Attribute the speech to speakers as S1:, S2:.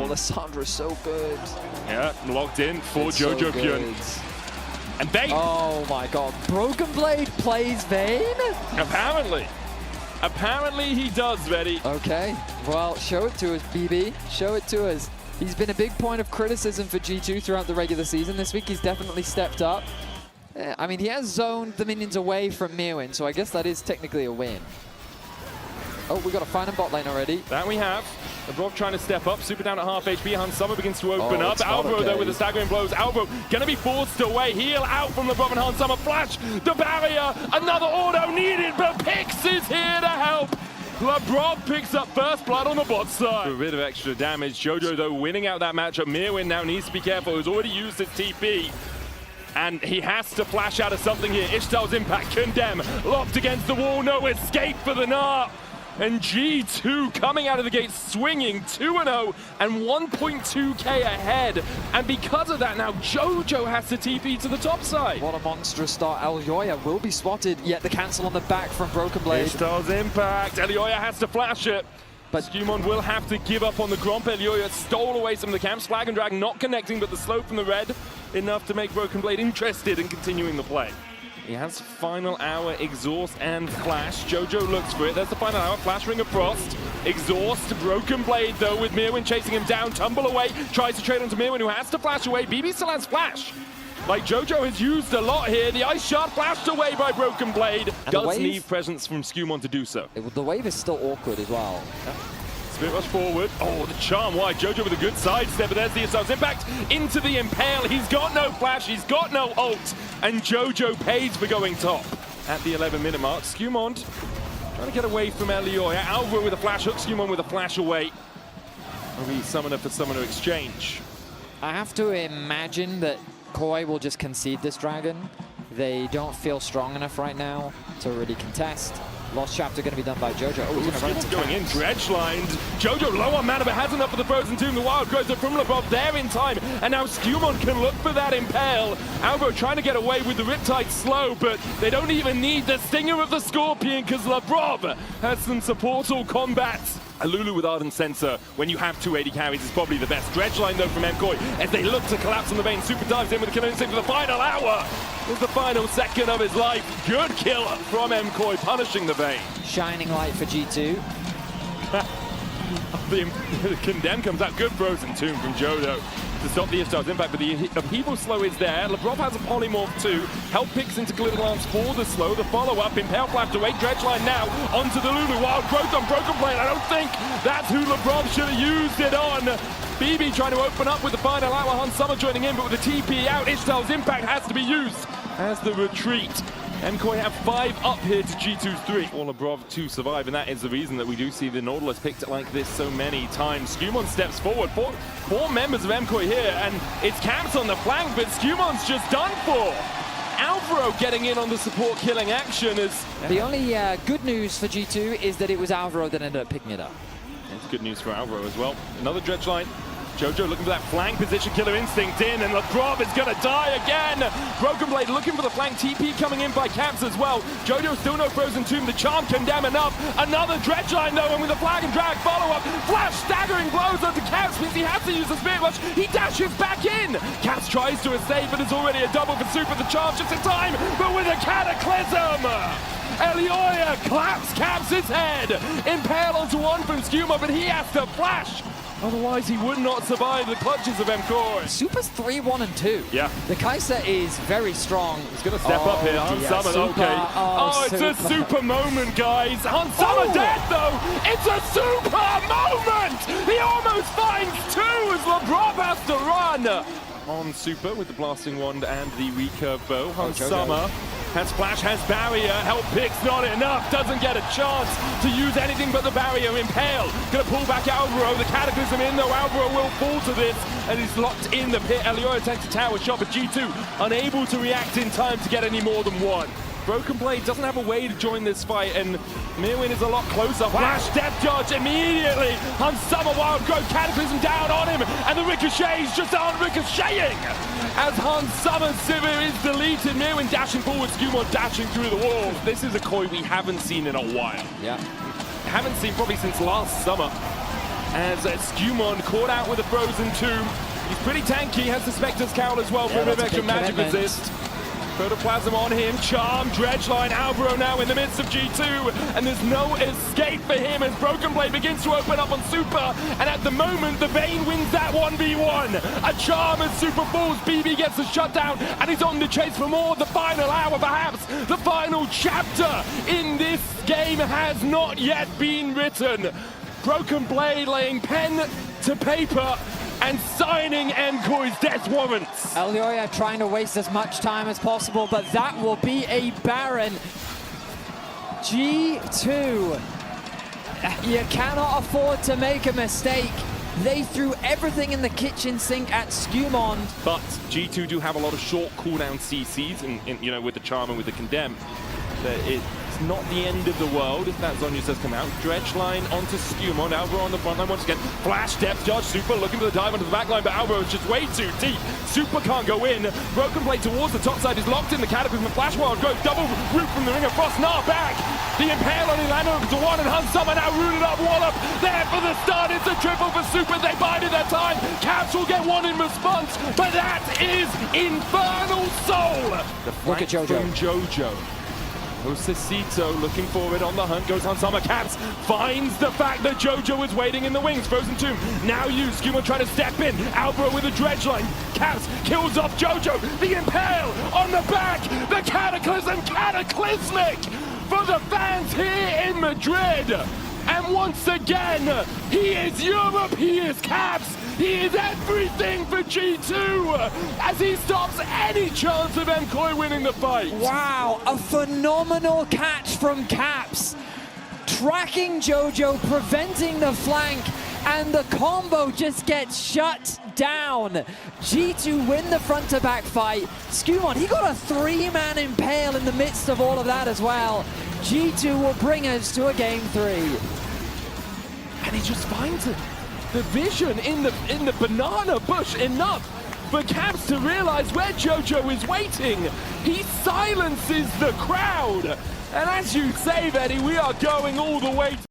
S1: Lissandra is so good.
S2: Yeah, locked in for
S1: It's
S2: Jojo
S1: so
S2: Pyun. And Vayne.
S1: Oh my god. Broken Blade plays Vayne?
S2: Apparently. Apparently he does, Vetty.
S1: Okay. Well, show it to us, BB. Show it to us. He's been a big point of criticism for G2 throughout the regular season. This week he's definitely stepped up. I mean, he has zoned the minions away from Mirwin, so I guess that is technically a win. Oh, we got a find in bot lane already.
S2: That we have. LeBron trying to step up, super down at half HP. Hans Sommer begins to open up. Alvaro though with the staggering blows. Alvaro gonna be forced away. Heal out from LeBron and Hans Sommer. Flash the barrier. Another auto needed, but Pix is here to help. LeBron picks up first blood on the bot side. A bit of extra damage. Jojo though winning out that matchup. Mirwin now needs to be careful. He's already used his TP. And he has to flash out of something here. Ishtal's impact, condemn, locked against the wall, no escape for the Gnar. And G2 coming out of the gate swinging 2-0 and 1.2k ahead. And because of that now, Jojo has to TP to the top side.
S1: What a monstrous start. Elyoya will be spotted, yet the cancel on the back from Broken Blade.
S2: Ishtal's impact, Elyoya has to flash it. But Skewmon will have to give up on the Gromp. Elyoya stole away some of the camps. Flag and Drag not connecting, but the slow from the red enough to make Broken Blade interested in continuing the play. He has final hour, exhaust, and flash. Jojo looks for it. There's the final hour. Flash, Ring of Frost. Exhaust, Broken Blade, though, with Mirwin chasing him down. Tumble away. Tries to trade onto Mirwin, who has to flash away. BB still has flash. Like Jojo has used a lot here. The Ice Shard flashed away by Broken Blade. And does need presence from Skewmon to do so.
S1: The wave is still awkward as well.
S2: Spirit Rush forward. Oh, the charm wide. Jojo with a good sidestep, but there's the Assault's impact into the Impale. He's got no flash, he's got no ult, and Jojo pays for going top at the 11-minute mark. Skewmon trying to get away from Elyoya. Alvaro with a flash hook, Skewmon with a flash away. Maybe summoner for summoner exchange.
S1: I have to imagine that MKOI will just concede this dragon. They don't feel strong enough right now to really contest. Lost chapter going to be done by Jojo. Oh, he's going to run into
S2: going in, dredge lined. Jojo low on mana, but has enough for the Frozen Tomb. The Wild Growth from LeBron there in time. And now Skewmon can look for that Impale. Alvaro trying to get away with the Riptide slow, but they don't even need the Stinger of the Scorpion because LeBron has some supportal combats. Lulu with Ardent Sensor, when you have 280 carries, is probably the best. Dredge line though from MKOI as they look to collapse on the Vayne. Super dives in with the kill instinct for the final hour. It's the final second of his life. Good kill from MKOI, punishing the Vayne.
S1: Shining light for G2.
S2: The Condemn comes out. Good Frozen Tomb from Jojo to stop the Ishtar's impact, but the upheaval slow is there. LeBron has a polymorph too. Help picks into Glitter Lance for the slow. The follow-up, Impale flash away. Dredge line now onto the Lulu. Wild Growth on Broken Blade. I don't think that's who LeBron should have used it on. BB trying to open up with the final hour. Hans Sommer joining in, but with the TP out, Ishtar's impact has to be used as the retreat. MKOI have 5 up here to G2's 3. All above to survive, and that is the reason that we do see the Nautilus picked like this so many times. Skewmon steps forward. Four members of MKOI here, and it's camps on the flank, but Skewmon's just done for. Alvaro getting in on the support killing action is...
S1: The only good news for G2 is that it was Alvaro that ended up picking it up.
S2: It's good news for Alvaro as well. Another dredge line. Jojo looking for that flank position, killer instinct in, and LeBron is going to die again. Broken Blade looking for the flank, TP coming in by Caps as well. Jojo still no Frozen Tomb, the charm condemn enough. Another dredge line though, and with a flag and drag follow-up. Flash staggering blows onto Caps, means he has to use the Spirit Rush. He dashes back in. Caps tries to escape, but it's already a double for Super. The charm just in time, but with a cataclysm. Elyoya claps Caps' head. Impale onto one from Skewmon, but he has to flash. Otherwise, he would not survive the clutches of MKOI.
S1: Super's 3-1-2.
S2: Yeah.
S1: The Kai'Sa is very strong.
S2: He's going to step up here. Hans Sommer, okay. Oh, it's a super moment, guys. Hans Sommer dead, though. It's a super moment. He almost finds 2 as LeBron has to run. On Super with the Blasting Wand and the recurve bow. Hans Sommer has flash, has barrier. Help picks not enough. Doesn't get a chance to use anything but the barrier. Impale gonna pull back Alvaro. The cataclysm in though. Alvaro will fall to this, and he's locked in the pit. Elyoya takes a tower shot, but G2 unable to react in time to get any more than 1. Broken Blade doesn't have a way to join this fight, and Mirwin is a lot closer. Flash, depth dodge immediately. Hans Sommer, Wild Growth, Cataclysm down on him, and the ricochets just aren't ricocheting. As Hans Sommer's Sivir is deleted, Mirwin dashing forward, Skewmon dashing through the wall. This is a KOI we haven't seen in a while.
S1: Yeah.
S2: Haven't seen probably since last summer. as Skewmon caught out with a frozen tomb. He's pretty tanky, has the Spectre's cowl as well for a bit of extra magic resist. Protoplasm on him, Charm, Dredgeline, Albro now in the midst of G2, and there's no escape for him as Broken Blade begins to open up on Super, and at the moment, the Vayne wins that 1v1. A Charm as Super falls, BB gets the shutdown, and he's on the chase for more. The final hour, perhaps, the final chapter in this game has not yet been written. Broken Blade laying pen to paper, and signing MKOI's death warrants.
S1: LEC trying to waste as much time as possible, but that will be a Baron. G2, you cannot afford to make a mistake. They threw everything in the kitchen sink at Skewmon.
S2: But G2 do have a lot of short cooldown CCs, and you know, with the Charm and with the Condemn. It's not the end of the world if that Zhonya's does come out. Dredgeline onto Skewmon, Albro on the front line once again. Flash, depth charge, Super looking for the dive onto the back line, but Albro is just way too deep. Super can't go in. Broken Blade towards the top side is locked in. The Catapult from Flash Wild goes double root from the Ring of Frost. Nah, back. The Impale on Ilana over to one, and Hunsummer now rooted up Wallop. There for the start. It's a triple for Super. They bided their time. Caps will get one in response, but that is Infernal Soul. The
S1: Look at Jojo.
S2: From Jojo. Josecito looking for it on the hunt, goes on Summer. Caps finds the fact that Jojo is waiting in the wings. Frozen Tomb now used. Skewmon trying to step in. Albro with a Dredgeline. Caps kills off Jojo. The Impale on the back. The Cataclysm, cataclysmic for the fans here in Madrid. And once again, he is Europe, he is Caps, he is everything for G2 as he stops any chance of MKOI winning the fight.
S1: Wow, a phenomenal catch from Caps. Tracking Jojo, preventing the flank, and the combo just gets shut down. G2 win the front-to-back fight. Skewmon, he got a 3-man impale in the midst of all of that as well. G2 will bring us to a game 3.
S2: And he just finds it. The vision in the banana bush enough for Caps to realize where Jojo is waiting. He silences the crowd. And as you say, Betty, we are going all the way